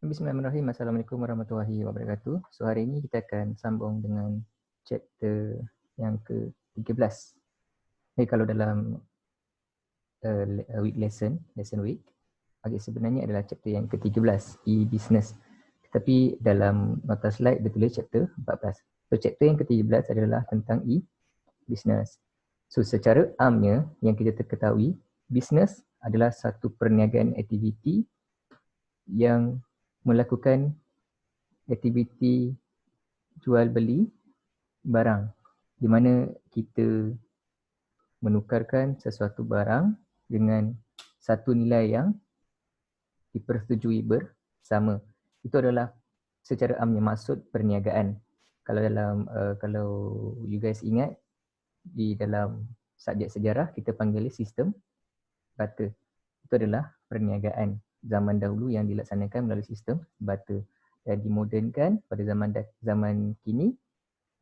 Bismillahirrahmanirrahim. Assalamualaikum warahmatullahi wabarakatuh. So hari ini kita akan sambung dengan chapter yang ke-13. Kalau dalam week lesson week, sebenarnya adalah chapter yang ke-13, e-business. Tetapi dalam nota slide dia tulis chapter 14. So chapter yang ke-13 adalah tentang e-business. So secara amnya yang kita ketahui, business adalah satu perniagaan aktiviti yang melakukan aktiviti jual beli barang, di mana kita menukarkan sesuatu barang dengan satu nilai yang dipersetujui bersama. Itu adalah secara amnya maksud perniagaan. Kalau you guys ingat, di dalam subjek sejarah kita panggil sistem barter. Itu adalah perniagaan zaman dahulu yang dilaksanakan melalui sistem barter. Dan dimodernkan pada zaman kini,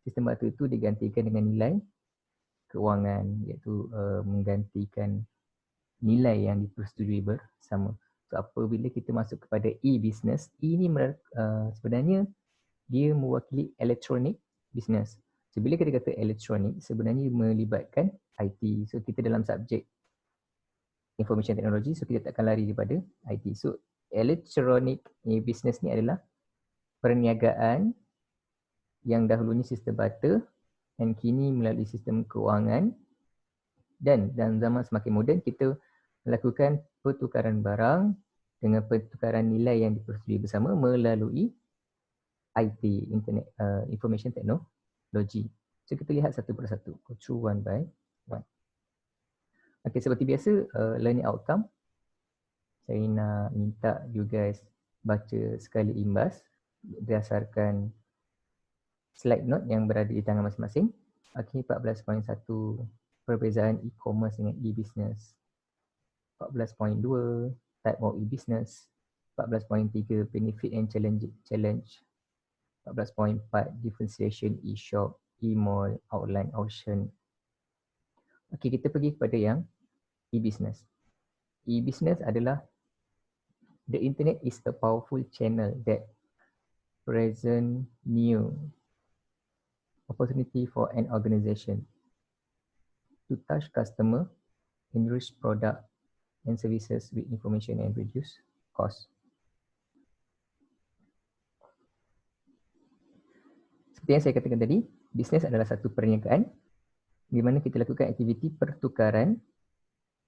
sistem barter itu digantikan dengan nilai kewangan, iaitu menggantikan nilai yang dipersetujui bersama. So apabila kita masuk kepada e-business, e ni sebenarnya dia mewakili electronic business. So bila kita kata elektronik, sebenarnya melibatkan IT. So kita dalam subjek information technology, so kita takkan lari daripada IT. So electronic business ni adalah perniagaan yang dahulunya sistem barter dan kini melalui sistem kewangan, dan dalam zaman semakin moden kita melakukan pertukaran barang dengan pertukaran nilai yang dipersetujui bersama melalui IT, Internet Information Technology. So kita lihat satu persatu, go through one by one. Okay, seperti biasa learning outcome, saya nak minta you guys baca sekali imbas berdasarkan slide note yang berada di tangan masing-masing. Okay, 14.1 perbezaan e-commerce dengan e-business. 14.2 type of e-business. 14.3 benefit and challenge. 14.4 differentiation e-shop, e-mall, outline, auction. Okay, kita pergi kepada yang e-business. E-business adalah the internet is a powerful channel that present new opportunity for an organization to touch customer, enrich product and services with information and reduce cost. Seperti yang saya katakan tadi, bisnes adalah satu perniagaan di mana kita lakukan aktiviti pertukaran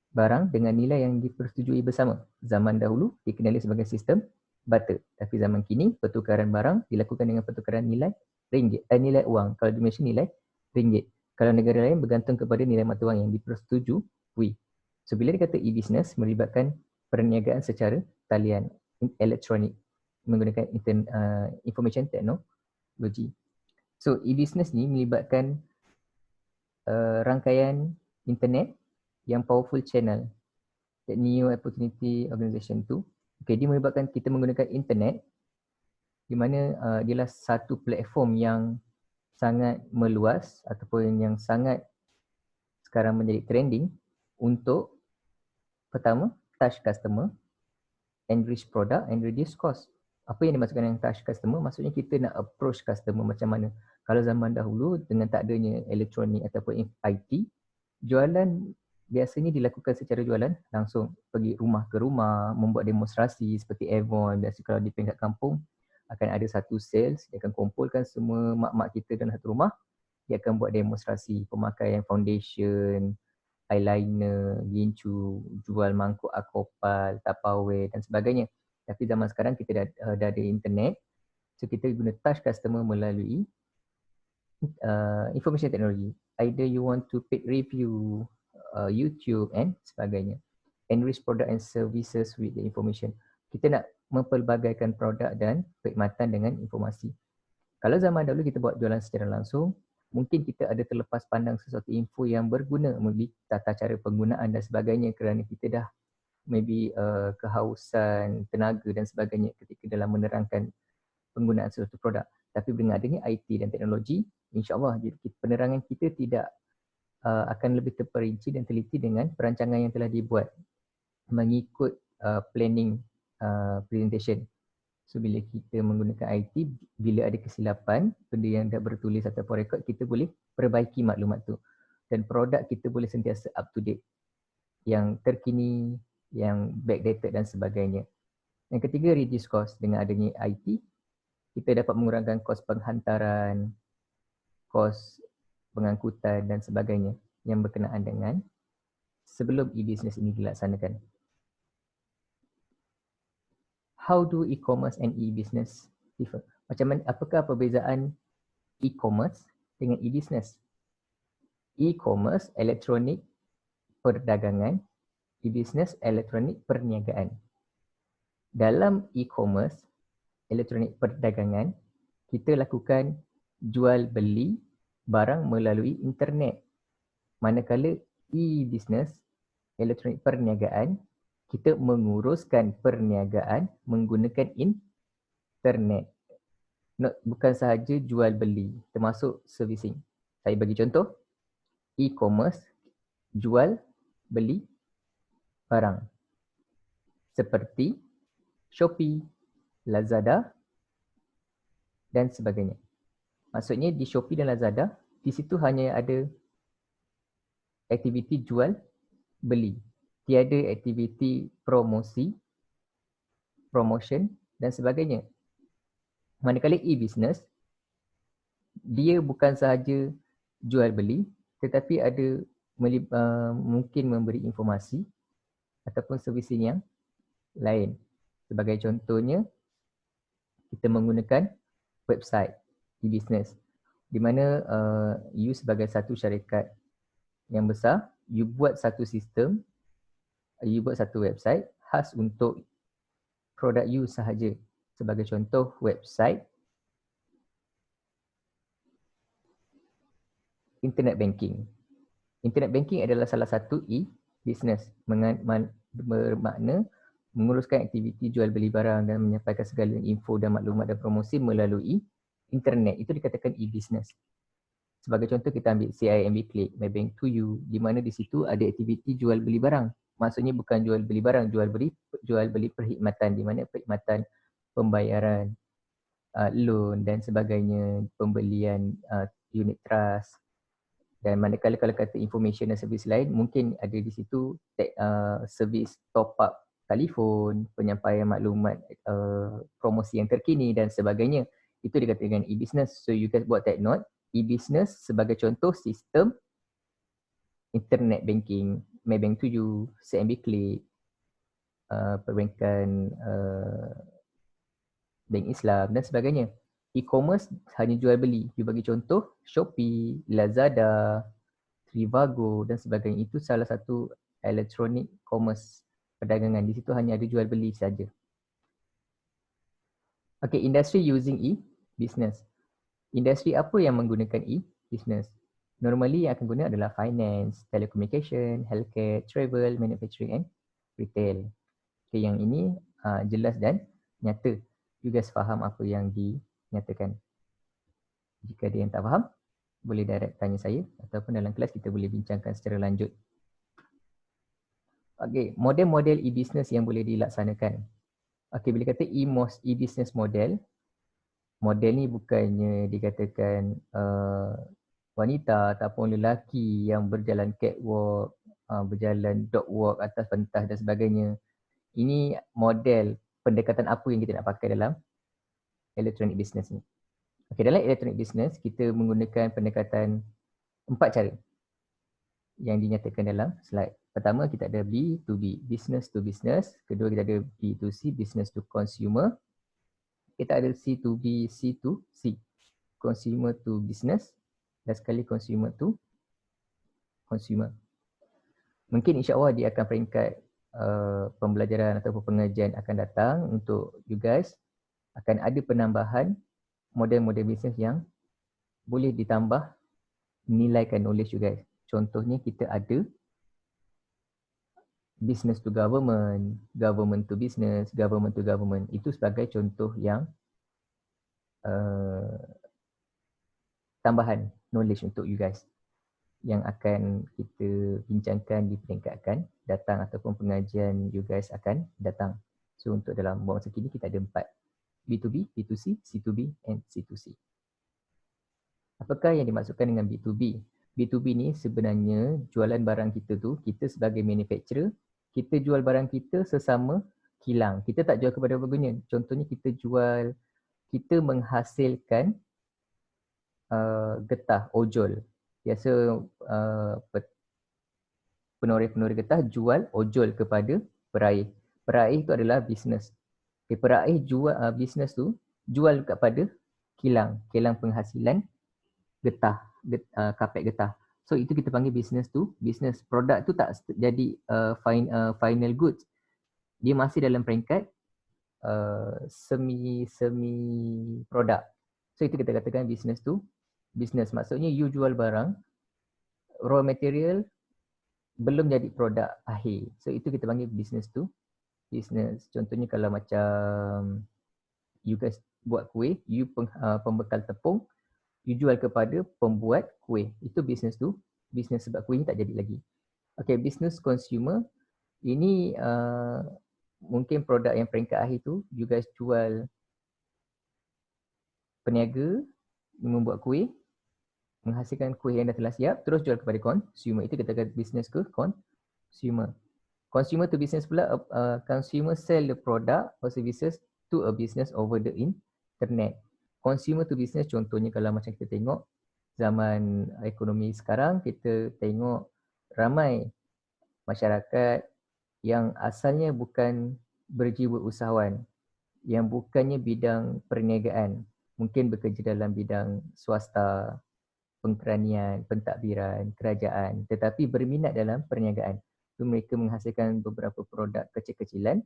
barang dengan nilai yang dipersetujui bersama. Zaman dahulu dikenali sebagai sistem barter, tapi zaman kini pertukaran barang dilakukan dengan pertukaran nilai ringgit, nilai wang. Kalau di Malaysia nilai ringgit. Kalau negara lain bergantung kepada nilai mata wang yang dipersetujui. So bila dikata e-business melibatkan perniagaan secara talian, elektronik, menggunakan information technology. So e-business ni melibatkan rangkaian internet yang powerful channel, that new opportunity organization tu. Okay, dia melibatkan kita menggunakan internet di mana dialah satu platform yang sangat meluas ataupun yang sangat sekarang menjadi trending untuk pertama, touch customer, enrich product and reduce cost. Apa yang dimaksudkan dengan touch customer? Maksudnya kita nak approach customer macam mana. Kalau zaman dahulu dengan tak adanya elektronik ataupun IT, jualan biasanya dilakukan secara jualan langsung, pergi rumah ke rumah, membuat demonstrasi seperti Avon. Biasa kalau di peringkat kampung akan ada satu sales, dia akan kumpulkan semua mak-mak kita dalam satu rumah, dia akan buat demonstrasi pemakaian foundation, eyeliner, gincu, jual mangkuk akopal, tupperware dan sebagainya. Tapi zaman sekarang kita dah ada internet, so kita guna touch customer melalui information technology. Either you want to pick review, YouTube and sebagainya. Enrich product and services with the information. Kita nak mempelbagaikan produk dan perkhidmatan dengan informasi. Kalau zaman dahulu kita buat jualan secara langsung, mungkin kita ada terlepas pandang sesuatu info yang berguna, maybe tata cara penggunaan dan sebagainya, kerana kita dah maybe kehausan tenaga dan sebagainya ketika dalam menerangkan penggunaan sesuatu produk. Tapi dengan adanya IT dan teknologi, insya-Allah penerangan kita tidak akan lebih terperinci dan teliti dengan perancangan yang telah dibuat mengikut planning presentation. So bila kita menggunakan IT, bila ada kesilapan, benda yang dah bertulis ataupun rekod, kita boleh perbaiki maklumat tu. Dan produk kita boleh sentiasa up to date. Yang terkini, yang backdated dan sebagainya. Yang ketiga, reduce cost. Dengan adanya IT, kita dapat mengurangkan kos penghantaran, kos pengangkutan dan sebagainya yang berkenaan dengan sebelum e-business ini dilaksanakan. How do e-commerce and e-business differ? Macam mana, apakah perbezaan e-commerce dengan e-business? E-commerce, elektronik perdagangan, e-business, elektronik perniagaan. Dalam e-commerce, elektronik perdagangan, kita lakukan jual beli barang melalui internet. Manakala e-business, elektronik perniagaan, kita menguruskan perniagaan menggunakan internet. Bukan sahaja jual beli, termasuk servicing. Saya bagi contoh, e-commerce, jual beli barang. Seperti Shopee, Lazada dan sebagainya. Maksudnya di Shopee dan Lazada, di situ hanya ada aktiviti jual beli. Tiada aktiviti promosi, promotion dan sebagainya. Manakala e-business, dia bukan sahaja jual beli, tetapi ada mungkin memberi informasi ataupun servicing yang lain. Sebagai contohnya, kita menggunakan website e-business, di mana you sebagai satu syarikat yang besar, you buat satu sistem, you buat satu website khas untuk produk you sahaja. Sebagai contoh, website internet banking. Internet banking adalah salah satu e-business, bermakna menguruskan aktiviti jual beli barang dan menyampaikan segala info dan maklumat dan promosi melalui internet. Itu dikatakan e-business. Sebagai contoh, kita ambil CIMB Click, Maybank to You, di mana di situ ada aktiviti jual beli barang. Maksudnya bukan jual beli barang, jual beli perkhidmatan, di mana perkhidmatan pembayaran, loan dan sebagainya, pembelian unit trust. Dan manakala kalau kata information dan servis lain, mungkin ada di situ servis top up telefon, penyampaian maklumat promosi yang terkini dan sebagainya. Itu dikatakan e-business. So you guys buat take note, e-business sebagai contoh sistem internet banking, Maybank to You, CIMB Click, perbankan Bank Islam dan sebagainya. E-commerce hanya jual beli. You bagi contoh Shopee, Lazada, Trivago dan sebagainya. Itu salah satu electronic commerce perdagangan. Di situ hanya ada jual beli saja. Okay, industry using e-business. Industri apa yang menggunakan e-business? Normally yang akan guna adalah finance, telecommunication, healthcare, travel, manufacturing and retail. Okay, yang ini jelas dan nyata. You guys faham apa yang dinyatakan. Jika ada yang tak faham, boleh direct tanya saya ataupun dalam kelas kita boleh bincangkan secara lanjut. Okay, model-model e-business yang boleh dilaksanakan. Okay, bila kata e-business model, model ni bukannya dikatakan wanita ataupun lelaki yang berjalan catwalk, berjalan dog walk atas pentas dan sebagainya. Ini model pendekatan apa yang kita nak pakai dalam electronic business ni. Okay, dalam electronic business, kita menggunakan pendekatan 4 cara yang dinyatakan dalam slide. Pertama, kita ada B2B, business to business. Kedua, kita ada B2C, business to consumer. Kita ada C2B, C2C, consumer to business. Dan sekali consumer to consumer. Mungkin insya-Allah dia akan peringkat pembelajaran ataupun pengajian akan datang untuk you guys akan ada penambahan model-model bisnes yang boleh ditambah nilaikan knowledge you guys. Contohnya kita ada business to government, government to business, government to government. Itu sebagai contoh yang tambahan knowledge untuk you guys yang akan kita bincangkan di peringkat akan datang ataupun pengajian you guys akan datang. So untuk dalam masa kini kita ada 4 B2B, B2C, C2B and C2C. Apakah yang dimaksudkan dengan B2B? B2B ni sebenarnya jualan barang kita tu, kita sebagai manufacturer, kita jual barang kita sesama kilang. Kita tak jual kepada pengguna. Contohnya kita menghasilkan getah, ojol. Biasa penoreh-penoreh getah jual ojol kepada peraih. Peraih itu adalah bisnes. Peraih jual bisnes tu jual kepada kilang penghasilan getah, kapek getah. So itu kita panggil business tu business. Produk tu tak jadi final goods. Dia masih dalam peringkat semi produk. So itu kita katakan business tu business. Maksudnya you jual barang, raw material belum jadi produk akhir. So itu kita panggil business tu business. Contohnya kalau macam you guys buat kuih, you pembekal tepung, you jual kepada pembuat kuih. Itu business tu business sebab kuih ni tak jadi lagi. Okay, business consumer ini mungkin produk yang peringkat akhir tu you guys jual peniaga membuat kuih, menghasilkan kuih yang dah telah siap, terus jual kepada consumer. Itu kita kata business ke consumer. Consumer to business pula, consumer sell the product or services to a business over the internet. Consumer to business contohnya kalau macam kita tengok zaman ekonomi sekarang, kita tengok ramai masyarakat yang asalnya bukan berjiwa usahawan, yang bukannya bidang perniagaan, mungkin bekerja dalam bidang swasta, pengkeranian, pentadbiran, kerajaan, tetapi berminat dalam perniagaan. So, mereka menghasilkan beberapa produk kecil-kecilan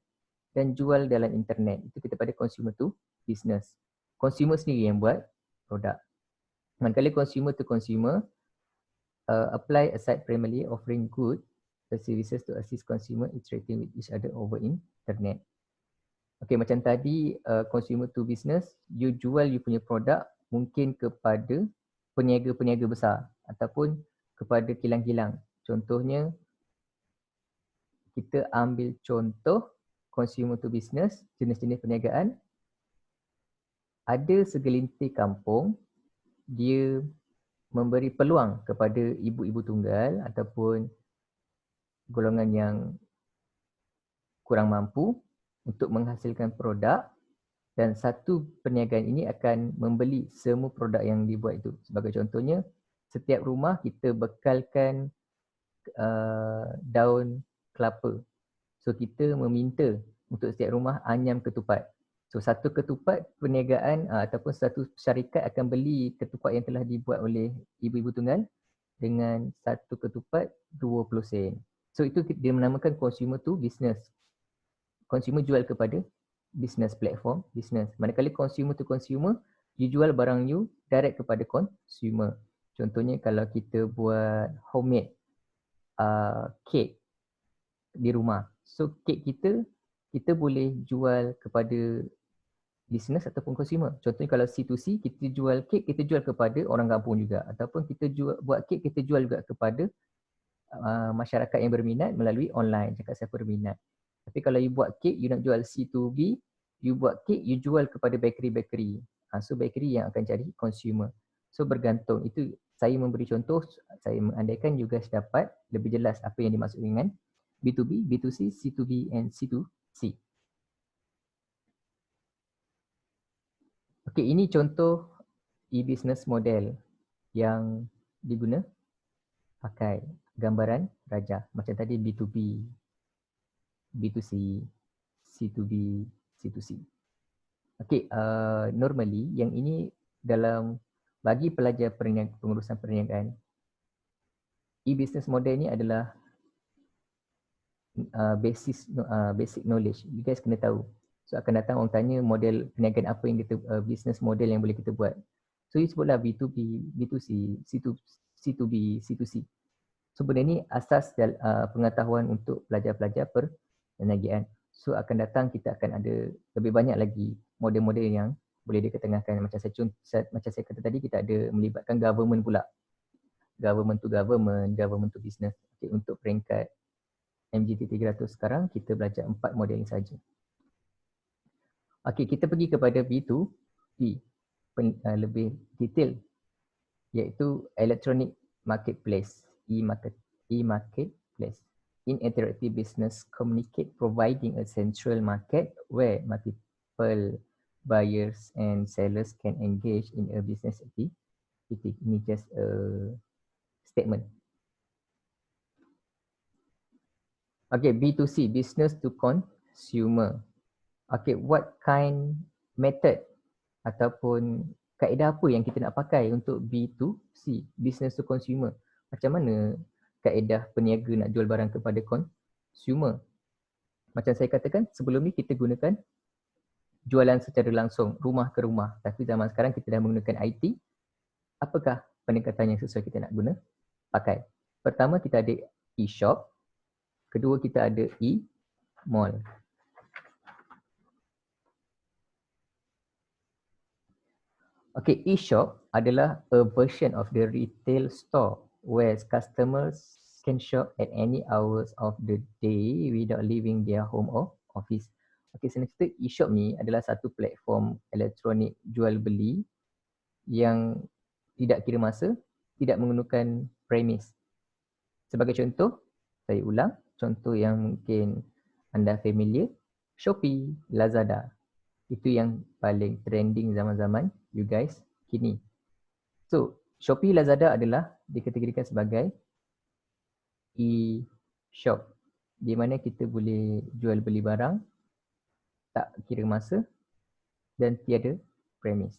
dan jual dalam internet. Itu kita pada consumer to business. Consumer sendiri yang buat produk. Manakala consumer to consumer, apply aside primarily offering good the services to assist consumer interacting with each other over internet. Okay, macam tadi consumer to business, you jual you punya produk mungkin kepada peniaga-peniaga besar ataupun kepada kilang-kilang. Contohnya, kita ambil contoh consumer to business, jenis-jenis perniagaan. Ada segelintir kampung, dia memberi peluang kepada ibu-ibu tunggal ataupun golongan yang kurang mampu untuk menghasilkan produk, dan satu perniagaan ini akan membeli semua produk yang dibuat itu. Sebagai contohnya, setiap rumah kita bekalkan daun kelapa. So kita meminta untuk setiap rumah anyam ketupat. So satu ketupat perniagaan ataupun satu syarikat akan beli ketupat yang telah dibuat oleh ibu-ibu tunggal dengan satu ketupat 20 sen. So itu dia menamakan consumer to business. Consumer jual kepada business platform, business. Manakala consumer to consumer, you jual barang you direct kepada consumer. Contohnya kalau kita buat homemade cake di rumah. So cake kita boleh jual kepada business ataupun consumer. Contohnya kalau C2C, kita jual cake, kita jual kepada orang kampung juga. Ataupun kita buat cake, kita jual juga kepada masyarakat yang berminat melalui online, cakap siapa berminat. Tapi kalau you buat cake, you nak jual C2B, you buat cake, you jual kepada bakery-bakery. So bakery yang akan cari consumer. So bergantung. Itu saya memberi contoh, saya mengandaikan you guys dapat lebih jelas apa yang dimaksud dengan B2B, B2C, C2B and C2C. Okey, ini contoh e-business model yang diguna pakai gambaran raja. Macam tadi B2B, B2C, C2B, C2C. Okey, normally yang ini dalam bagi pelajar pengurusan perniagaan, e-business model ni adalah basic knowledge. You guys kena tahu. So akan datang orang tanya model perniagaan apa yang kita business model yang boleh kita buat. So you sebutlah B2B, B2C, C2B, C2C. So benda ni asas pengetahuan untuk pelajar-pelajar perniagaan. So akan datang kita akan ada lebih banyak lagi model-model yang boleh diketengahkan. Macam saya kata tadi, kita ada melibatkan government pula. Government to government, government to business. Okay, untuk peringkat MGT 300 sekarang kita belajar 4 model ini saja. Okey, kita pergi kepada B2B, lebih detail, iaitu electronic marketplace, e-marketplace. In interactive business communicate providing a central market where multiple buyers and sellers can engage in a business activity. Ini just a statement. Okay, B2C, business to consumer. Okay, what kind method ataupun kaedah apa yang kita nak pakai untuk B2C, business to consumer? Macam mana kaedah peniaga nak jual barang kepada consumer? Macam saya katakan, sebelum ni kita gunakan jualan secara langsung, rumah ke rumah. Tapi zaman sekarang kita dah menggunakan IT. Apakah pendekatan yang sesuai kita nak guna pakai? Pertama, kita ada e-shop. Kedua, kita ada e-mall. Okay, e-shop adalah a version of the retail store where customers can shop at any hours of the day without leaving their home or office. Okay, senang cerita, e-shop ni adalah satu platform elektronik jual beli yang tidak kira masa, tidak menggunakan premis. Sebagai contoh, saya ulang, contoh yang mungkin anda familiar, Shopee, Lazada. Itu yang paling trending zaman-zaman you guys kini. So, Shopee, Lazada adalah dikategorikan sebagai e-shop di mana kita boleh jual beli barang tak kira masa dan tiada premis.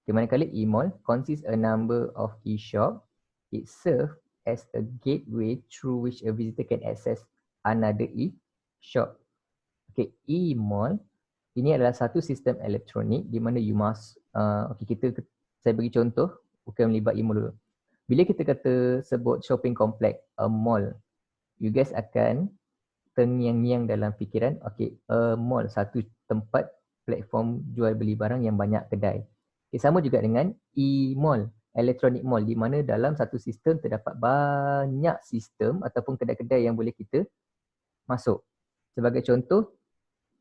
Di manakala e-mall consists a number of e-shop. It serves as a gateway through which a visitor can access another e-shop. Okay, e-mall ini adalah satu sistem elektronik di mana you must, saya bagi contoh, bukan melibat e-mall dulu. Bila kita kata sebut shopping complex, a mall, you guys akan terngiang-ngiang dalam fikiran, okay, a mall, satu tempat platform jual beli barang yang banyak kedai. Okay, sama juga dengan e-mall, electronic mall, di mana dalam satu sistem terdapat banyak sistem ataupun kedai-kedai yang boleh kita masuk. Sebagai contoh,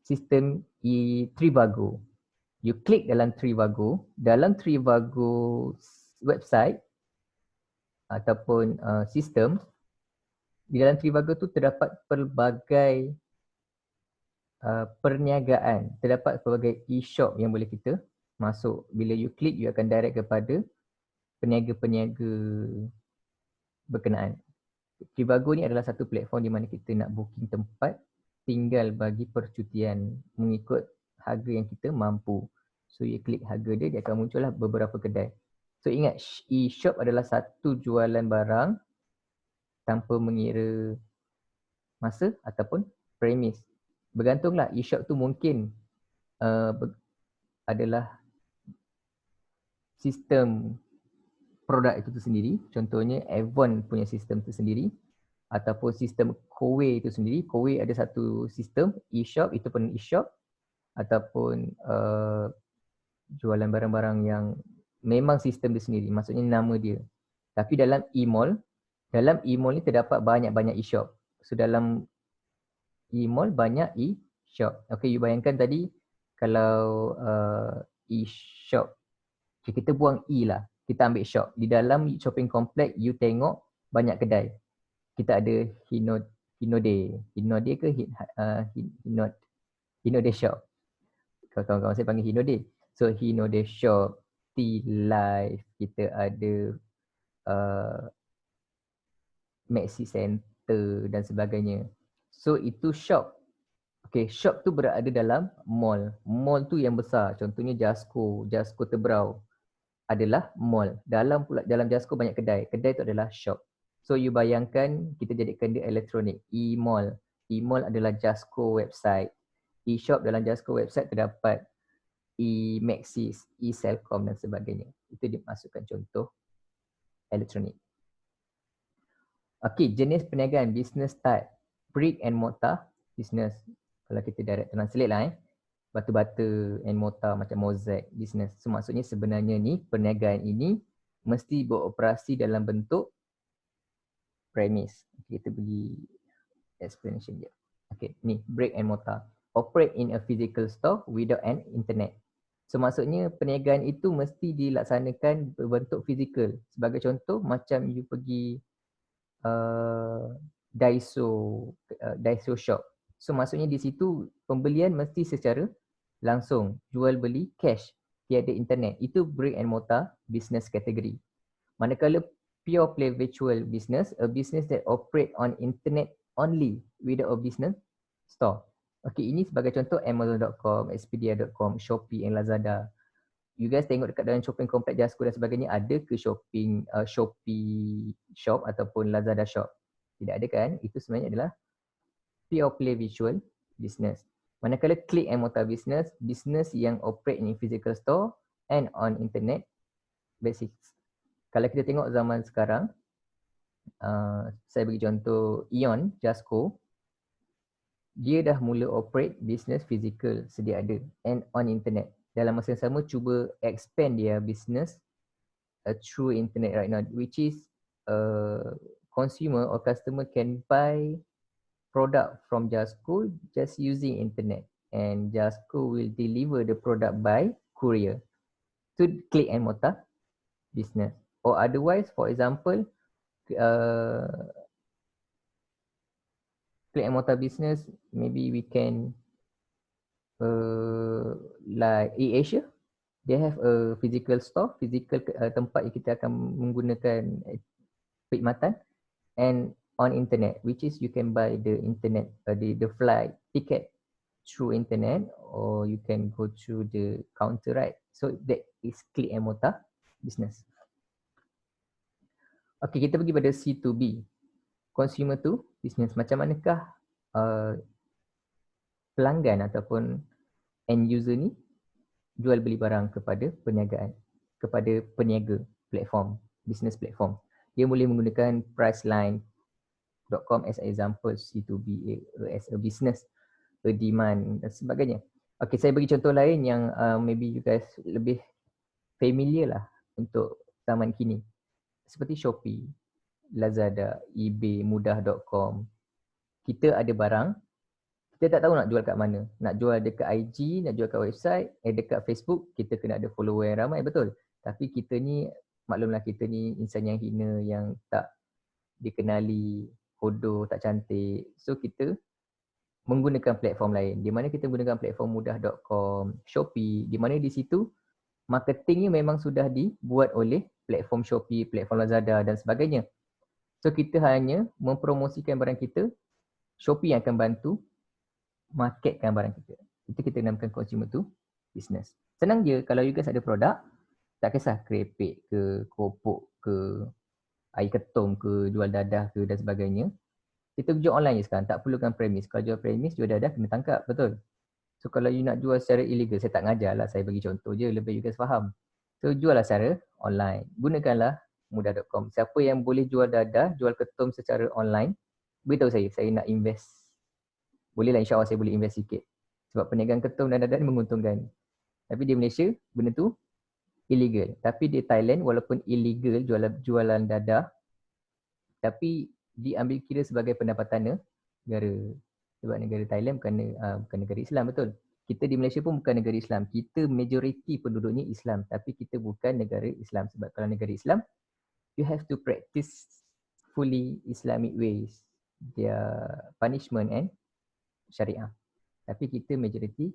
sistem Trivago. You klik dalam Trivago website ataupun sistem, di dalam Trivago tu terdapat pelbagai perniagaan, terdapat pelbagai e-shop yang boleh kita masuk. Bila you klik, you akan direct kepada peniaga-peniaga berkenaan. Trivago ni adalah satu platform di mana kita nak booking tempat tinggal bagi percutian mengikut harga yang kita mampu. So, you klik harga dia, dia akan muncullah beberapa kedai. So, ingat, e-shop adalah satu jualan barang tanpa mengira masa ataupun premis. Bergantunglah, e-shop tu mungkin adalah sistem produk itu sendiri. Contohnya, Avon punya sistem itu sendiri. Ataupun sistem Kowe itu sendiri. Kowe ada satu sistem e-shop, itu pun e-shop. Ataupun jualan barang-barang yang memang sistem dia sendiri, maksudnya nama dia. Tapi dalam e-mall ni terdapat banyak-banyak e-shop. So dalam e-mall banyak e-shop. Okay, you bayangkan tadi kalau e-shop, kita buang e lah, kita ambil shop. Di dalam shopping complex you tengok banyak kedai. Kita ada Hinode ke Hinode shop. Kawan-kawan saya panggil Hinode. So Hinode shop, T-Life, kita ada Maxi Center dan sebagainya. So itu shop. Okay, shop tu berada dalam mall. Mall tu yang besar. Contohnya Jasco Tebrau adalah mall. Dalam Jasco banyak kedai. Kedai tu adalah shop. So you bayangkan kita jadikan dia elektronik. E-mall. E-mall adalah Jasco website. E-shop dalam Jasco website terdapat e-Maxis, e-Celcom dan sebagainya. Itu dimasukkan contoh elektronik. Okey, jenis perniagaan, business type, brick and mortar business. Kalau kita direct translate lah batu-bata and mortar macam mosaic business. So maksudnya sebenarnya ni perniagaan ini mesti beroperasi dalam bentuk premis. Okay, kita bagi explanation dia. Okay, ni brick and mortar. operate in a physical store without an internet. So maksudnya perniagaan itu mesti dilaksanakan berbentuk fizikal. Sebagai contoh macam you pergi Daiso shop. So maksudnya di situ pembelian mesti secara langsung, jual beli cash, tiada internet. Itu brick and mortar business category. Manakala pure play virtual business, a business that operate on internet only without a business store. Okay, ini sebagai contoh Amazon.com, Expedia.com, Shopee and Lazada. You guys tengok dekat dalam shopping komplek Jasco dan sebagainya, ada ke Shopee shop ataupun Lazada shop? Tidak ada kan? Itu sebenarnya adalah pure play virtual business. Manakala click and mortar business, business yang operate in physical store and on internet basics. Kalau kita tengok zaman sekarang, saya bagi contoh Ion, Jasco, dia dah mula operate business physical sedia ada and on internet. Dalam masa yang sama cuba expand dia business through internet right now, which is consumer or customer can buy product from Jasco just using internet, and Jasco will deliver the product by courier to click and mortar business. Or otherwise, for example, click and mortar business, maybe we can like eAsia, they have a physical store, physical tempat yang kita akan menggunakan perkhidmatan, and on internet, which is you can buy the internet, the flight ticket through internet, or you can go through the counter, right? So that is click and mortar business. Okay, kita pergi pada C2B, consumer to business. Macam manakah pelanggan ataupun end user ni jual beli barang kepada perniagaan, kepada peniaga platform, business platform. Dia boleh menggunakan Priceline.com as example, C2B as a business, a demand dan sebagainya. Okay, saya bagi contoh lain yang maybe you guys lebih familiar lah untuk zaman kini. Seperti Shopee, Lazada, eBay, Mudah.com. Kita ada barang, kita tak tahu nak jual kat mana. Nak jual dekat IG, nak jual kat website, dekat Facebook, kita kena ada follower yang ramai, betul. Tapi kita ni, maklumlah kita ni insan yang hina, yang tak dikenali, bodoh, tak cantik. So kita menggunakan platform lain. Di mana kita menggunakan platform Mudah.com, Shopee, di mana di situ marketingnya memang sudah dibuat oleh platform Shopee, platform Lazada dan sebagainya. So kita hanya mempromosikan barang kita, Shopee yang akan bantu marketkan barang kita. Itu kita namakan consumer to business. Senang je, kalau you guys ada produk, tak kisah kerepek ke, kopok ke, air ketum ke, jual dadah ke dan sebagainya. Kita jual online je sekarang, tak perlukan premis. Kalau jual premis, jual dadah kena tangkap, betul? So kalau you nak jual secara illegal, saya tak ngajar lah, saya bagi contoh je, lebih you guys faham. So jual lah secara online. Gunakanlah Mudah.com. Siapa yang boleh jual dadah, jual ketum secara online, beritahu saya nak invest. Boleh lah, insyaAllah saya boleh invest sikit. Sebab perniagaan ketum dan dadah ni menguntungkan. Tapi di Malaysia, benda tu illegal. Tapi di Thailand, walaupun illegal jualan dadah, tapi diambil kira sebagai pendapatan negara. Sebab negara Thailand bukan negara Islam, betul? Kita di Malaysia pun bukan negara Islam. Kita majoriti penduduknya Islam. Tapi kita bukan negara Islam. Sebab kalau negara Islam, you have to practice fully Islamic ways. Their punishment and syariah. Tapi kita majoriti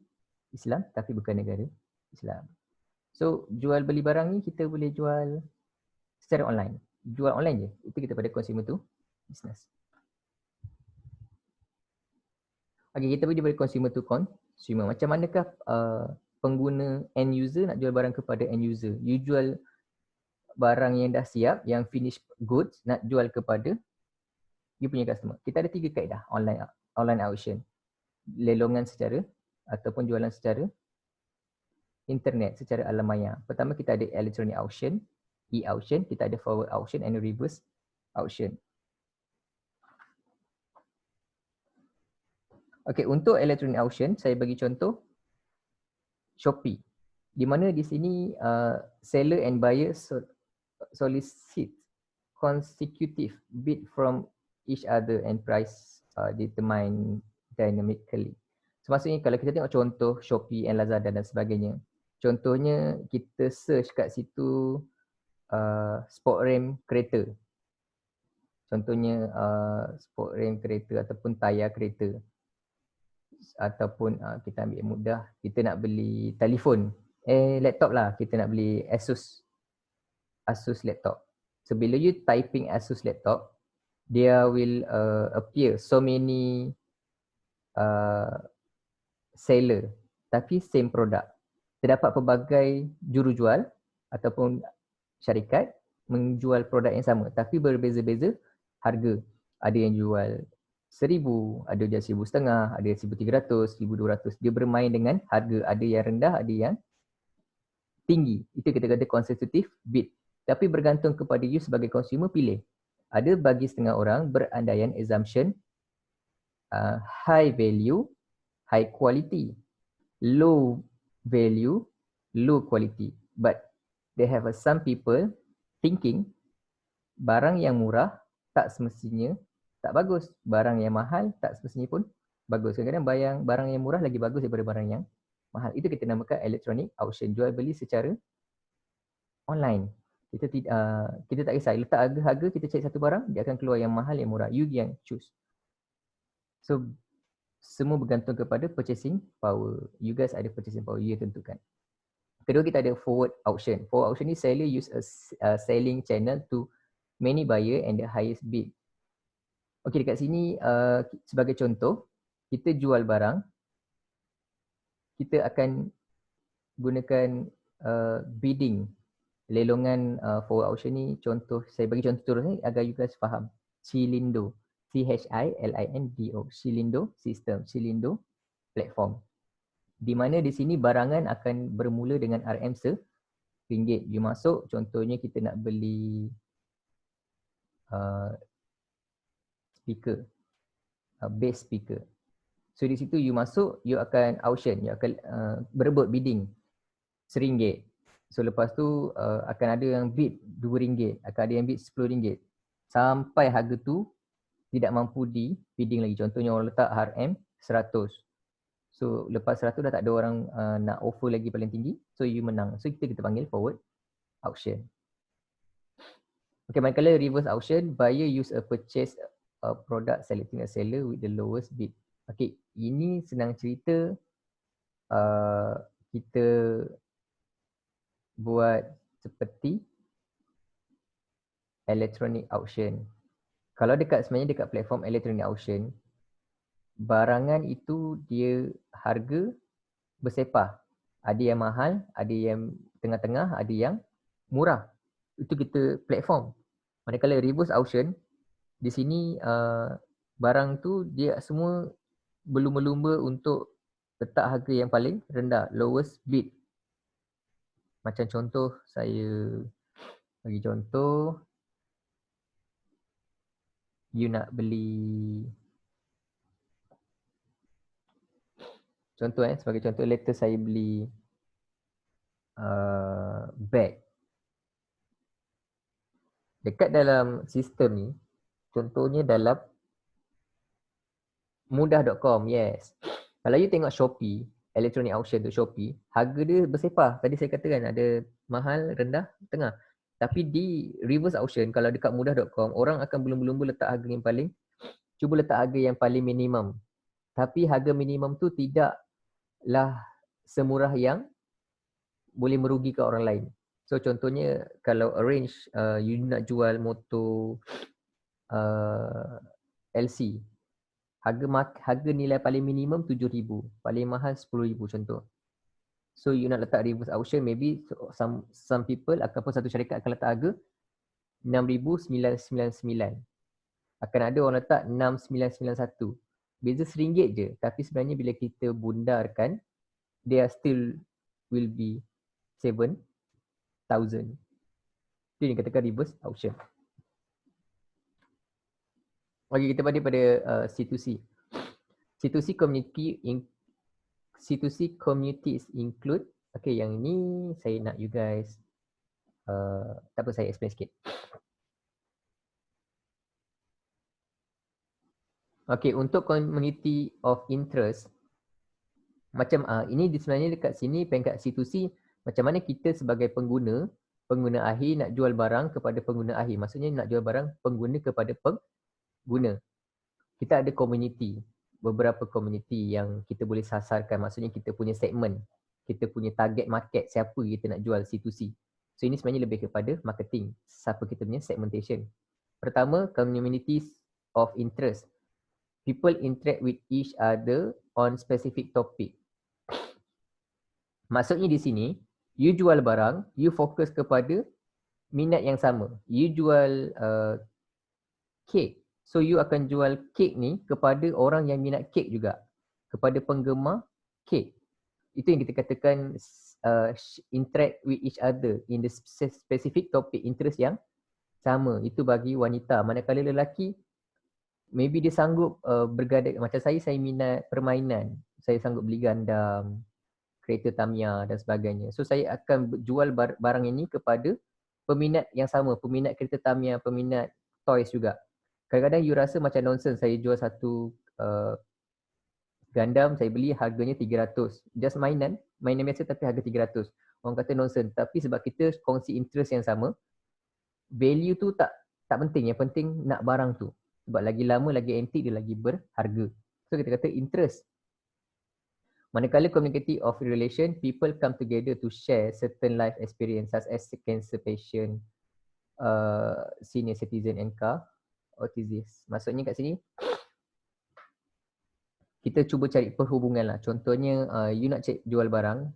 Islam, tapi bukan negara Islam. So, jual beli barang ni kita boleh jual secara online. Jual online je. Itu kita pada consumer to business. Okay, kita pergi daripada consumer to consumer. Macam manakah pengguna end user nak jual barang kepada end user? You jual barang yang dah siap, yang finished goods, nak jual kepada you punya customer. Kita ada 3 kaedah online auction. Lelongan secara ataupun jualan secara internet, secara alam maya. Pertama kita ada electronic auction, e-auction, kita ada forward auction and reverse auction. Okay, untuk electronic auction, saya bagi contoh Shopee. Di mana di sini seller and buyer solicit consecutive bid from each other and price determined dynamically. So, maksudnya kalau kita tengok contoh Shopee and Lazada dan sebagainya, contohnya kita search kat situ sport RAM kereta. Contohnya sport RAM kereta ataupun tayar kereta. Ataupun kita ambil mudah, kita nak beli telefon, laptop lah, kita nak beli Asus laptop. So bila you typing Asus laptop, there will appear so many seller, tapi same product. Terdapat pelbagai jurujual ataupun syarikat menjual produk yang sama tapi berbeza-beza harga. Ada yang jual 1,000, ada yang 1,500, ada yang 1,300, 1,200. Dia bermain dengan harga, ada yang rendah, ada yang tinggi. Itu kita kata constitutive bid. Tapi bergantung kepada you sebagai consumer pilih. Ada bagi setengah orang berandaian assumption high value, high quality, low value, low quality. But they have some people thinking barang yang murah tak semestinya tak bagus. Barang yang mahal tak semestinya pun bagus. Kadang-kadang barang yang murah lagi bagus daripada barang yang mahal. Itu kita namakan electronic auction, jual beli secara online. Kita tak kisah letak harga, kita cari satu barang, dia akan keluar yang mahal, yang murah. You yang choose. So semua bergantung kepada purchasing power. You guys ada purchasing power, you tentukan. Kedua, kita ada forward auction. Forward auction ni seller use a selling channel to many buyer and the highest bid. Okey, dekat sini sebagai contoh, kita jual barang, kita akan gunakan bidding, lelongan forward auction ni. Contoh, saya bagi contoh terus ni agar you guys faham. Shilindo, Chilindo, Shilindo system, Shilindo platform. Di mana di sini barangan akan bermula dengan RM RM1. You masuk, contohnya kita nak beli speaker, bass speaker. So di situ you masuk, you akan auction, you akan berebut bidding RM1. So lepas tu akan ada yang bid RM2, akan ada yang bid RM10. Sampai harga tu tidak mampu di bidding lagi. Contohnya orang letak RM100. So lepas 100 dah tak ada orang nak offer lagi paling tinggi. So you menang. So kita panggil forward auction. Okay, manakala reverse auction, buyer use a purchase product selecting a seller with the lowest bid. Okay, ini senang cerita kita buat seperti electronic auction. Kalau sebenarnya dekat platform electronic auction, barangan itu dia harga bersepah. Ada yang mahal, ada yang tengah-tengah, ada yang murah. Itu kita platform. Manakala reverse auction, di sini barang tu dia semua berlumba-lumba untuk letak harga yang paling rendah, lowest bid. Macam contoh, saya bagi contoh, you nak beli, contoh sebagai contoh, later saya beli bag. Dekat dalam sistem ni, contohnya dalam mudah.com, yes. Kalau you tengok Shopee, electronic auction tu Shopee, harga dia bersepah. Tadi saya katakan ada mahal, rendah, tengah. Tapi di reverse auction, kalau dekat mudah.com, orang akan berlumba-lumba letak harga yang paling, cuba letak harga yang paling minimum. Tapi harga minimum tu tidaklah semurah yang boleh merugikan orang lain. So contohnya kalau arrange you nak jual motor LC, harga nilai paling minimum 7,000, paling mahal 10,000 contoh. So you nak letak reverse auction, maybe some people ataupun satu syarikat akan letak harga 6,999. Akan ada orang letak 6,991. Beza RM1 je, tapi sebenarnya bila kita bundarkan, they still will be 7,000. Itu yang katakan reverse auction. Okay, kita pada C2C. C2C communities include, okay, yang ni saya nak you guys, tak apa, saya explain sikit. Okay, untuk community of interest, Macam sebenarnya dekat sini peringkat C2C, macam mana kita sebagai pengguna akhir nak jual barang kepada pengguna akhir. Maksudnya nak jual barang pengguna kepada pengguna. Kita ada community, beberapa community yang kita boleh sasarkan. Maksudnya kita punya segmen, kita punya target market, siapa kita nak jual C2C. So ini sebenarnya lebih kepada marketing, siapa kita punya segmentation. Pertama, communities of interest. People interact with each other on specific topic. Maksudnya di sini, you jual barang, you fokus kepada minat yang sama. You jual kek. So you akan jual kek ni kepada orang yang minat kek juga. Kepada penggemar kek. Itu yang kita katakan interact with each other in the specific topic interest yang sama. Itu bagi wanita. Manakala lelaki, maybe dia sanggup bergadai. Macam saya minat permainan. Saya sanggup beli gandam, kereta Tamiya dan sebagainya. So saya akan jual barang ini kepada peminat yang sama, peminat kereta Tamiya, peminat toys juga. Kadang-kadang you rasa macam nonsense saya jual satu Gundam, saya beli harganya 300. Just mainan biasa tapi harga 300. Orang kata nonsense, tapi sebab kita kongsi interest yang sama, value tu tak penting, yang penting nak barang tu. Sebab lagi lama, lagi antik, dia lagi berharga. So kita kata interest. Manakala community of relation, people come together to share certain life experience such as cancer patient, senior citizen and autism. Maksudnya kat sini, kita cuba cari perhubungan lah. Contohnya, you nak jual barang,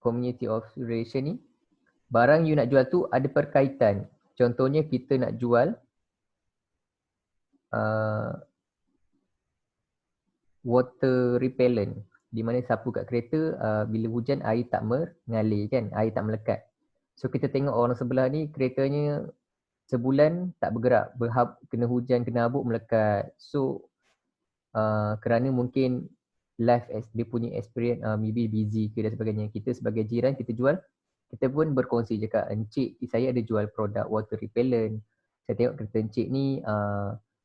community of relation ni, barang you nak jual tu ada perkaitan. Contohnya kita nak jual water repellent, di mana sapu kat kereta, bila hujan air tak mengalir kan, air tak melekat. So kita tengok orang sebelah ni keretanya sebulan tak bergerak, kena hujan, kena habuk, melekat. So kerana mungkin life dia punya experience maybe busy ke dan sebagainya, kita sebagai jiran kita jual, kita pun berkongsi cakap, encik saya ada jual produk water repellent, saya tengok kereta encik ni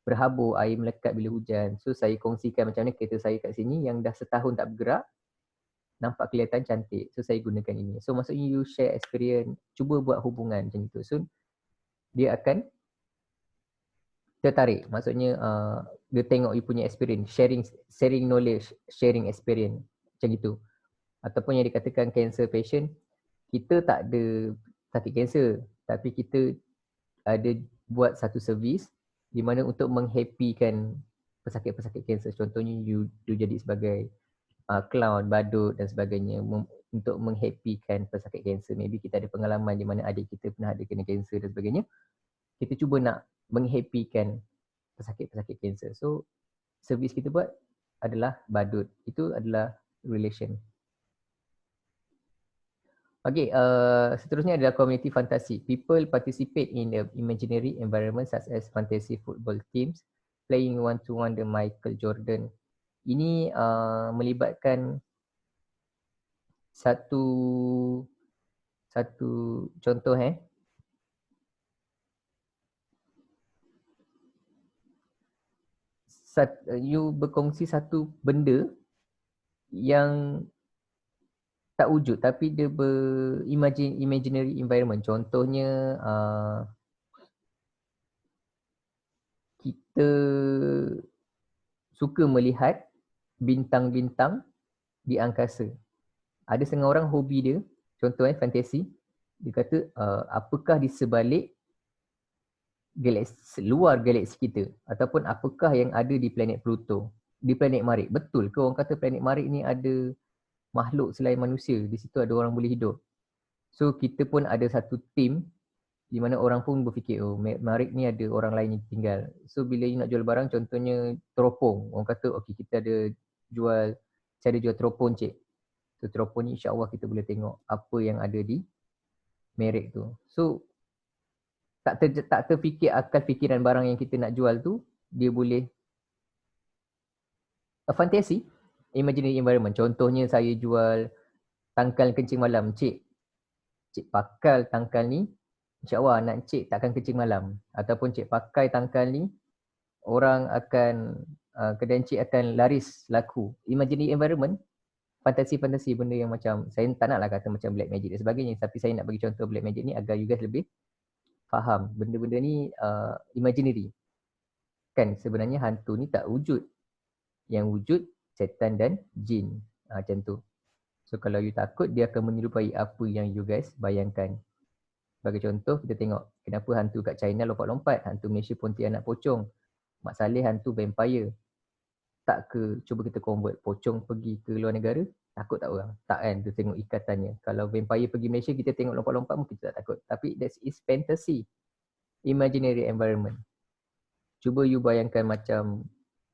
berhabuk, air melekat bila hujan. So saya kongsikan macam mana kereta saya kat sini yang dah setahun tak bergerak, nampak kelihatan cantik. So saya gunakan ini. So maksudnya you share experience, cuba buat hubungan macam itu. So dia akan tertarik. Maksudnya dia tengok you punya experience, sharing knowledge, sharing experience macam itu. Ataupun yang dikatakan cancer patient, kita tak ada sakit kanser, tapi kita ada buat satu servis di mana untuk menghappykan pesakit-pesakit kanser. Contohnya you jadi sebagai clown, badut dan sebagainya untuk menghappykan pesakit kanser. Maybe kita ada pengalaman di mana adik kita pernah ada kena kanser dan sebagainya. Kita cuba nak menghappykan pesakit-pesakit kanser. So servis kita buat adalah badut. Itu adalah relation. Okay, seterusnya adalah community fantasi. People participate in the imaginary environment such as fantasy football teams, playing one-to-one the Michael Jordan. Ini melibatkan satu contoh you berkongsi satu benda yang tak wujud tapi dia imaginary environment. Contohnya kita suka melihat bintang-bintang di angkasa. Ada setengah orang hobi dia, contohnya fantasi, dia kata apakah di sebalik galaksi, luar galaksi kita, ataupun apakah yang ada di planet Pluto, di planet Marikh. Betul ke orang kata planet Marikh ni ada makhluk selain manusia, di situ ada orang boleh hidup? So kita pun ada satu team di mana orang pun berfikir, oh Marikh ni ada orang lain yang tinggal. So bila you nak jual barang, contohnya teropong, orang kata okey kita ada jual, saya ada jual teropong cik. So teropong ni insya-Allah kita boleh tengok apa yang ada di Marikh tu. So tak terfikir akal fikiran barang yang kita nak jual tu, dia boleh fantasi, imaginary environment. Contohnya saya jual tangkal kencing malam. Cik pakal tangkal ni, insya-Allah anak cik takkan kencing malam. Ataupun cik pakai tangkal ni, orang akan kedai encik akan laris laku. Imaginary environment, fantasi-fantasi benda yang macam, saya tak naklah kata macam black magic dan sebagainya, tapi saya nak bagi contoh black magic ni agar you guys lebih faham. Benda-benda ni imaginary. Kan sebenarnya hantu ni tak wujud. Yang wujud setan dan jin. Macam tu. So kalau you takut, dia akan menyerupai apa yang you guys bayangkan. Bagi contoh, kita tengok kenapa hantu kat China lompat-lompat, hantu Malaysia Pontianak pocong, Mak Saleh hantu vampire. Tak ke cuba kita convert pocong pergi ke luar negara? Takut tak orang? Tak kan, tu tengok ikatannya. Kalau vampire pergi Malaysia, kita tengok lompat-lompat mungkin kita tak takut. Tapi that is fantasy. Imaginary environment. Cuba you bayangkan macam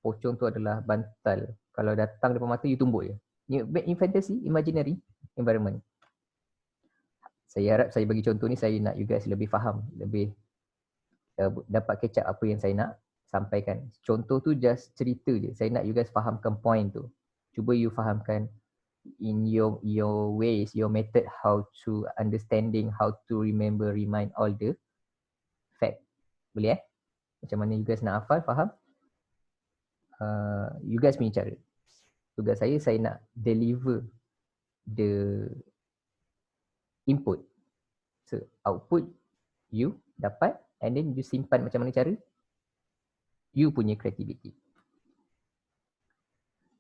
pocong tu adalah bantal. Kalau datang depan mata, you tumbuk je. In fantasy, imaginary environment. Saya harap saya bagi contoh ni, saya nak you guys lebih faham, lebih dapat catch up apa yang saya nak sampaikan. Contoh tu just cerita je. Saya nak you guys fahamkan point tu. Cuba you fahamkan in your ways, your method, how to understanding, how to remember, remind all the fact. Boleh Macam mana you guys nak hafal, faham? You guys punya cara. Tugas saya nak deliver the input. So output you dapat and then you simpan macam mana cara? You punya creativity.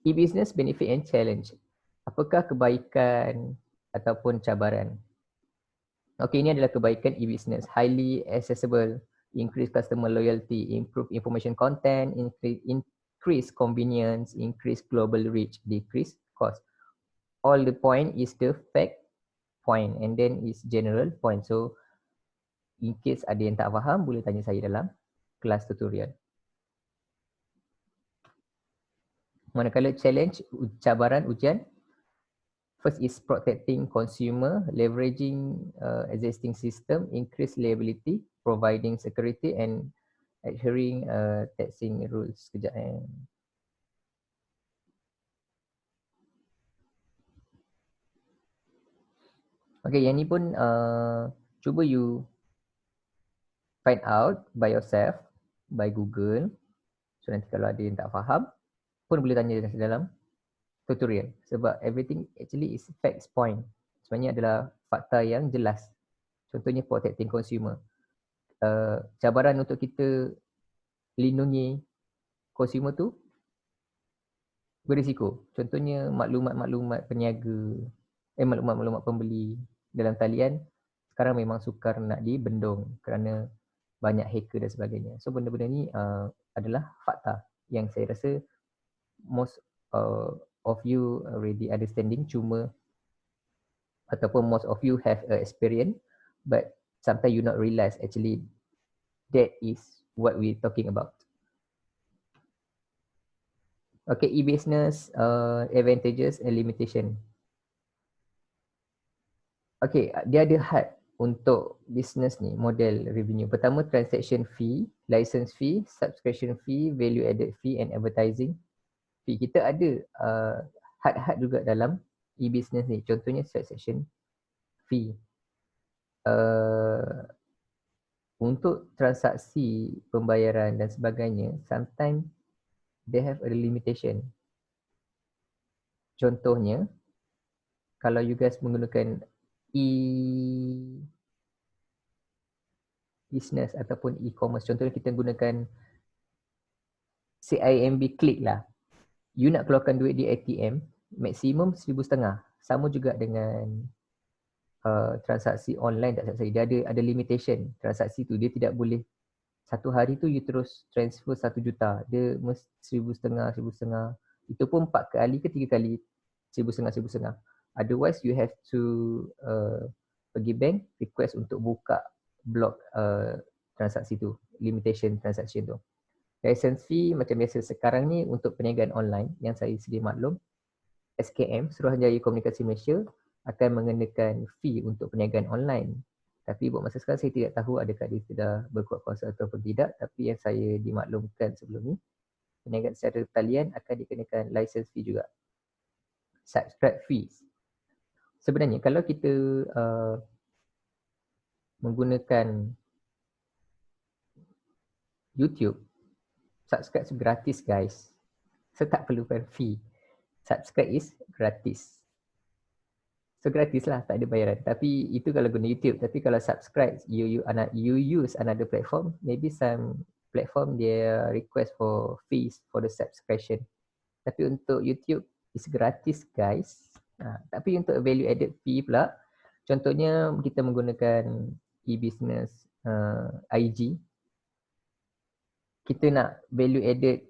E-business benefit and challenge. Apakah kebaikan ataupun cabaran? Okey, ini adalah kebaikan e-business. Highly accessible, increase customer loyalty, improve information content, increase convenience, increase global reach, decrease cost. All the point is the fact point and then is general point. So in case ada yang tak faham, boleh tanya saya dalam kelas tutorial. Manakala challenge, cabaran, ujian, first is protecting consumer, leveraging existing system, increase liability, providing security and adhering taxing rules. Sekejap Okay, yang ni pun cuba you find out by yourself, by Google. So nanti kalau ada yang tak faham, pun boleh tanya dalam tutorial. Sebab everything actually is facts point. Sebenarnya adalah fakta yang jelas. Contohnya protecting consumer. Cabaran untuk kita lindungi consumer tu berisiko. Contohnya maklumat-maklumat peniaga, maklumat-maklumat pembeli dalam talian sekarang memang sukar nak dibendung kerana banyak hacker dan sebagainya. So benda-benda ni adalah fakta yang saya rasa most of you already understanding, cuma ataupun most of you have experience, but sometimes you not realize actually that is what we talking about. Okay, e-business advantages and limitation. Okay, dia ada had untuk business ni, model revenue. Pertama, transaction fee, license fee, subscription fee, value added fee and advertising fee. Kita ada had juga dalam e-business ni. Contohnya transaction fee. Untuk transaksi pembayaran dan sebagainya, sometimes they have a limitation. Contohnya, kalau you guys menggunakan e-business ataupun e-commerce, contohnya kita gunakan CIMB Click lah. You nak keluarkan duit di ATM, maksimum 1,500. Sama juga dengan transaksi online, tak salah saya. Dia ada limitation transaksi tu. Dia tidak boleh satu hari tu you terus transfer 1 juta. Dia mesti 1,500. Itu pun 4 kali ke 3 kali 1,500. Otherwise you have to pergi bank, request untuk buka block transaksi tu, limitation transaction tu. License fee macam biasa sekarang ni untuk perniagaan online yang saya sedia maklum, SKM, Suruhanjaya Komunikasi Malaysia akan mengenakan fee untuk perniagaan online. Tapi buat masa sekarang saya tidak tahu adakah dia sudah berkuat kuasa ataupun tidak. Tapi yang saya dimaklumkan sebelum ni, perniagaan secara talian akan dikenakan license fee juga. Subscribe fees. Sebenarnya kalau kita menggunakan YouTube, subscribe gratis guys. So tak perlukan fee. Subscribe is gratis. So gratis lah, tak ada bayaran. Tapi itu kalau guna YouTube. Tapi kalau subscribe, you use another platform, maybe some platform dia request for fees for the subscription. Tapi untuk YouTube is gratis guys. Tapi untuk value added fee pula, contohnya kita menggunakan e-business IG, kita nak value added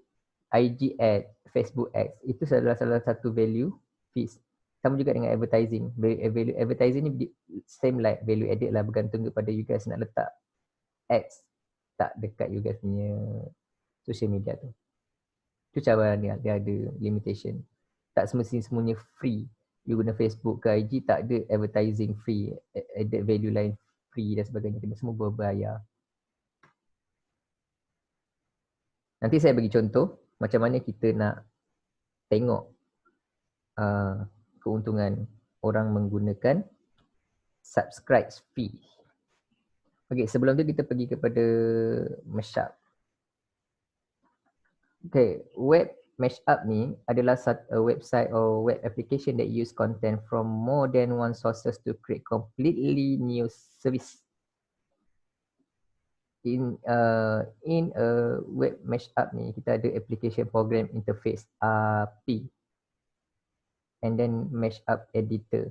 IG ad, Facebook ads, itu salah satu value fees. Sama juga dengan advertising. Value advertising ni same like value added lah, bergantung kepada you guys nak letak ads tak dekat you guys punya social media tu. Tu cara dia ada limitation. Tak semuanya free. You guna Facebook ke IG tak ada advertising free, added value lain free dan sebagainya. Kena semua berbayar. Nanti saya bagi contoh macam mana kita nak tengok keuntungan orang menggunakan subscribe fee. Okay, sebelum tu kita pergi kepada Mashup. Okay, web Mashup ni adalah a website or web application that use content from more than one sources to create completely new service. In a web Mashup ni, kita ada application program interface API and then Mashup editor.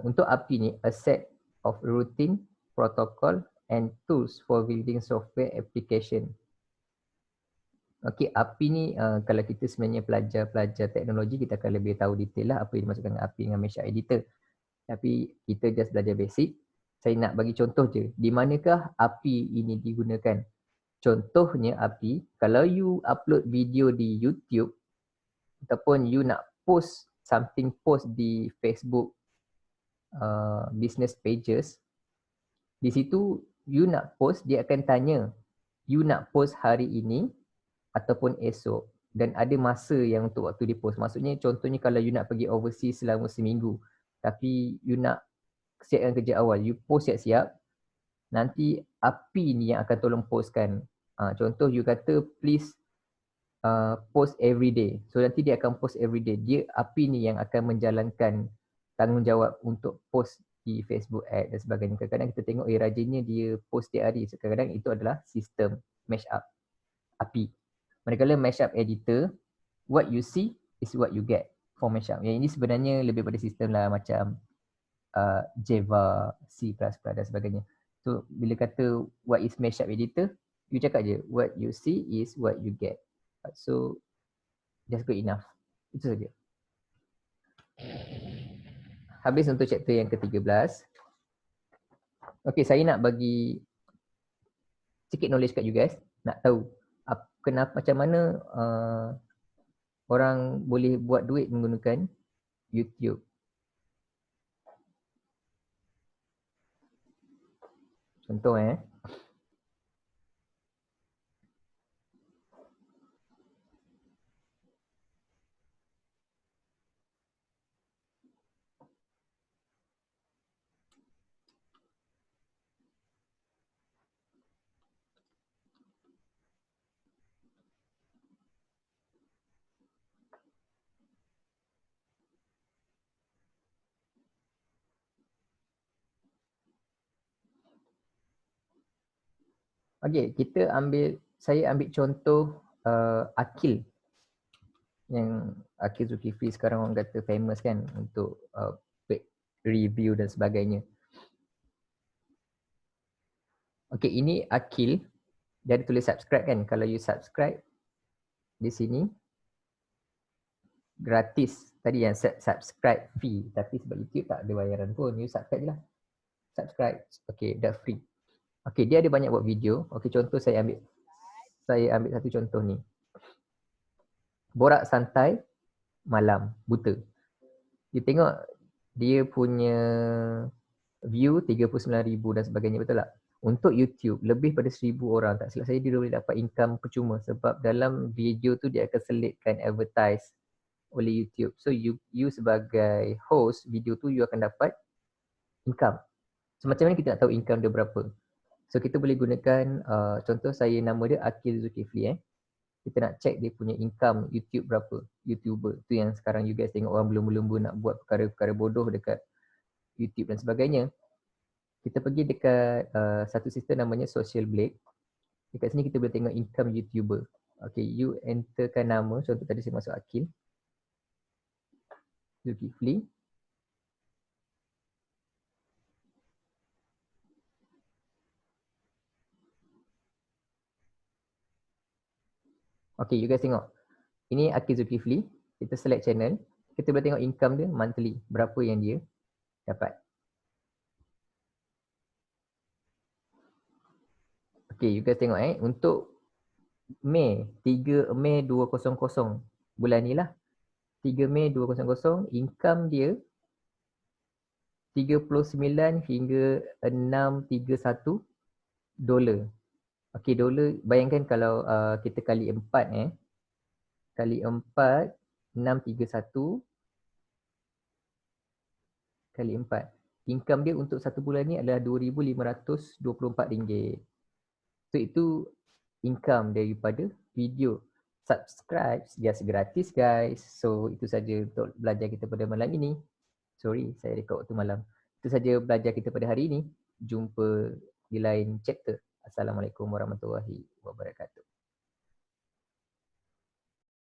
Untuk API ni, a set of routine, protocol and tools for building software application. Okay, API ni kalau kita sebenarnya pelajar teknologi, kita akan lebih tahu detail lah apa yang dimaksudkan dengan API dengan Mashup editor. Tapi kita just belajar basic. Saya nak bagi contoh je, di manakah API ini digunakan. Contohnya API, kalau you upload video di YouTube ataupun you nak post di Facebook business pages, di situ you nak post, dia akan tanya you nak post hari ini ataupun esok, dan ada masa yang untuk waktu di post. Maksudnya contohnya kalau you nak pergi overseas selama seminggu tapi you nak siapkan kerja awal, you post siap-siap, nanti API ni yang akan tolong postkan. Contoh you kata please post every day, so nanti dia akan post every day. Dia API ni yang akan menjalankan tanggungjawab untuk post di Facebook ad dan sebagainya. Kadang-kadang kita tengok rajinnya dia post setiap hari. Kadang-kadang itu adalah sistem Mashup API. Manakala Mashup editor, what you see is what you get for Mashup. Yang ini sebenarnya lebih pada sistem lah, macam Java, C++ dan sebagainya. So bila kata what is Mashup editor, you cakap je what you see is what you get. So just good enough. Itu saja. Habis untuk chapter yang ke-13. Okay, saya nak bagi sikit knowledge kat you guys. Nak tahu kenapa, macam mana orang boleh buat duit menggunakan YouTube. Contoh okay, saya ambil contoh Akil. Yang Akil Zulkifli sekarang orang kata famous kan untuk review dan sebagainya. Okay, ini Akil. Dia ada tulis subscribe kan. Kalau you subscribe di sini gratis. Tadi yang subscribe fee, tapi sebab YouTube tak ada bayaran pun, you subscribe je lah. Subscribe. Okay, dah free. Okay, dia ada banyak buat video. Okay, contoh saya ambil satu contoh ni. Borak santai malam buta. You tengok dia punya view 39,000 dan sebagainya, betul tak? Untuk YouTube lebih pada 1,000 orang, tak silap saya dia boleh dapat income percuma sebab dalam video tu dia akan selitkan advertise oleh YouTube. So you sebagai host video tu, you akan dapat income. So macam mana kita nak tahu income dia berapa? So kita boleh gunakan contoh saya nama dia Akil Zulkifli kita nak check dia punya income YouTube berapa, YouTuber. Tu yang sekarang you guys tengok orang berlumba-lumba nak buat perkara-perkara bodoh dekat YouTube dan sebagainya. Kita pergi dekat satu sistem namanya Social Blade. Dekat sini kita boleh tengok income YouTuber. Okay, you enterkan nama, contoh tadi saya masuk Akil Zulkifli. Okay, you guys tengok. Ini Akil Zulkifli. Kita select channel. Kita boleh tengok income dia monthly. Berapa yang dia dapat. Okay, you guys tengok untuk Mei, 3 Mei 2000 bulan ni lah. 3 Mei 2000, income dia 39 hingga 631 dolar. Okey, dolar, bayangkan kalau kita kali 4 kali 4, 631 kali 4. Income dia untuk satu bulan ni adalah RM2,524. So itu income daripada video. Subscribe, biasa gratis guys. So itu saja untuk belajar kita pada malam ini. Sorry, saya rekod waktu malam. Itu saja belajar kita pada hari ini. Jumpa di lain chapter. Assalamualaikum warahmatullahi wabarakatuh.